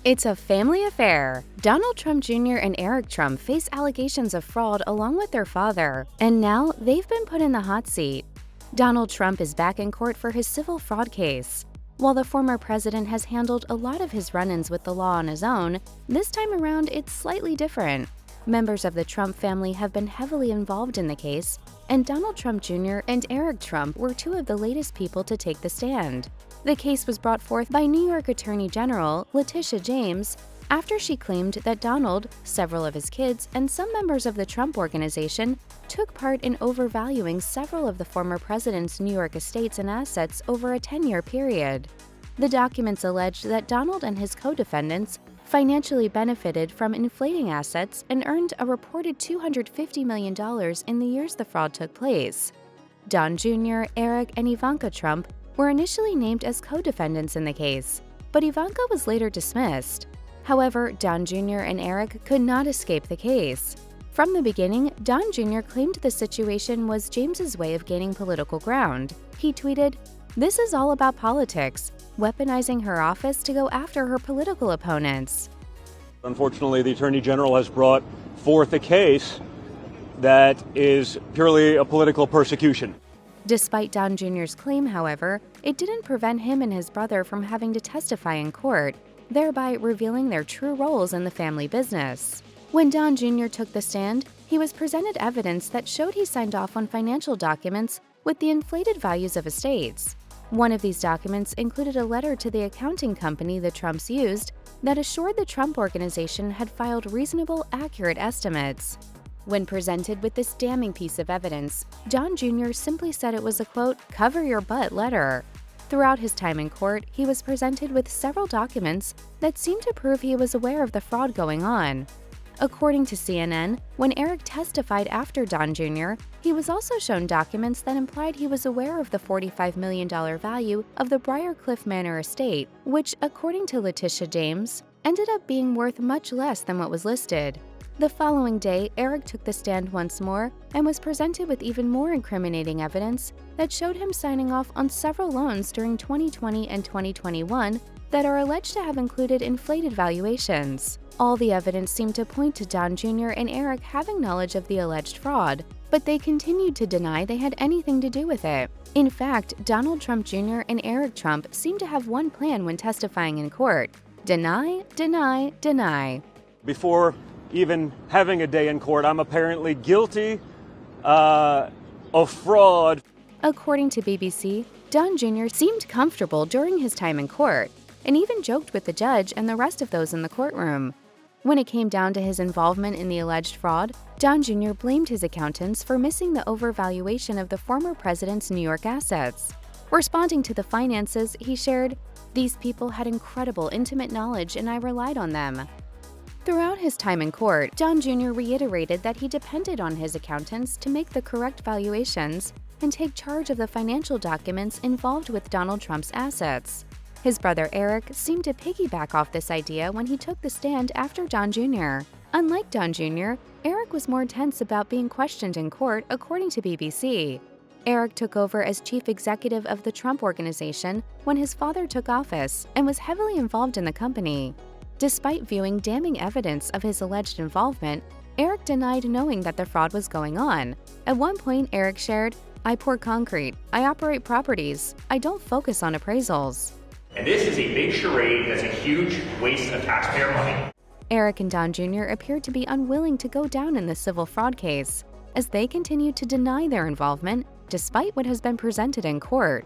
It's a family affair. Donald Trump Jr. and Eric Trump face allegations of fraud along with their father, and now they've been put in the hot seat. Donald Trump is back in court for his civil fraud case. While the former president has handled a lot of his run-ins with the law on his own, this time around it's slightly different. Members of the Trump family have been heavily involved in the case, and Donald Trump Jr. and Eric Trump were two of the latest people to take the stand. The case was brought forth by New York Attorney General Letitia James after she claimed that Donald, several of his kids, and some members of the Trump Organization took part in overvaluing several of the former president's New York estates and assets over a 10-year period. The documents alleged that Donald and his co-defendants financially benefited from inflating assets and earned a reported $250 million in the years the fraud took place. Don Jr., Eric, and Ivanka Trump were initially named as co-defendants in the case, but Ivanka was later dismissed. However, Don Jr. and Eric could not escape the case. From the beginning, Don Jr. claimed the situation was James's way of gaining political ground. He tweeted, "This is all about politics, weaponizing her office to go after her political opponents." Unfortunately, the Attorney General has brought forth a case that is purely a political persecution. Despite Don Jr.'s claim, however, it didn't prevent him and his brother from having to testify in court, thereby revealing their true roles in the family business. When Don Jr. took the stand, he was presented evidence that showed he signed off on financial documents with the inflated values of estates. One of these documents included a letter to the accounting company the Trumps used that assured the Trump Organization had filed reasonable, accurate estimates. When presented with this damning piece of evidence, Don Jr. simply said it was a, quote, "cover your butt" letter. Throughout his time in court, he was presented with several documents that seemed to prove he was aware of the fraud going on. According to CNN, when Eric testified after Don Jr., he was also shown documents that implied he was aware of the $45 million value of the Briarcliff Manor estate, which, according to Letitia James, ended up being worth much less than what was listed. The following day, Eric took the stand once more and was presented with even more incriminating evidence that showed him signing off on several loans during 2020 and 2021 that are alleged to have included inflated valuations. All the evidence seemed to point to Don Jr. and Eric having knowledge of the alleged fraud, but they continued to deny they had anything to do with it. In fact, Donald Trump Jr. and Eric Trump seemed to have one plan when testifying in court: deny, deny, deny. Before even having a day in court, I'm apparently guilty of fraud. According to BBC, Don Jr. seemed comfortable during his time in court and even joked with the judge and the rest of those in the courtroom. When it came down to his involvement in the alleged fraud, Don Jr. blamed his accountants for missing the overvaluation of the former president's New York assets. Responding to the finances, he shared, "These people had incredible intimate knowledge and I relied on them." Throughout his time in court, Don Jr. reiterated that he depended on his accountants to make the correct valuations and take charge of the financial documents involved with Donald Trump's assets. His brother Eric seemed to piggyback off this idea when he took the stand after Don Jr. Unlike Don Jr., Eric was more tense about being questioned in court, according to BBC. Eric took over as chief executive of the Trump Organization when his father took office and was heavily involved in the company. Despite viewing damning evidence of his alleged involvement, Eric denied knowing that the fraud was going on. At one point, Eric shared, "I pour concrete, I operate properties, I don't focus on appraisals." And this is a big charade that's a huge waste of taxpayer money. Eric and Don Jr. appeared to be unwilling to go down in the civil fraud case, as they continued to deny their involvement despite what has been presented in court.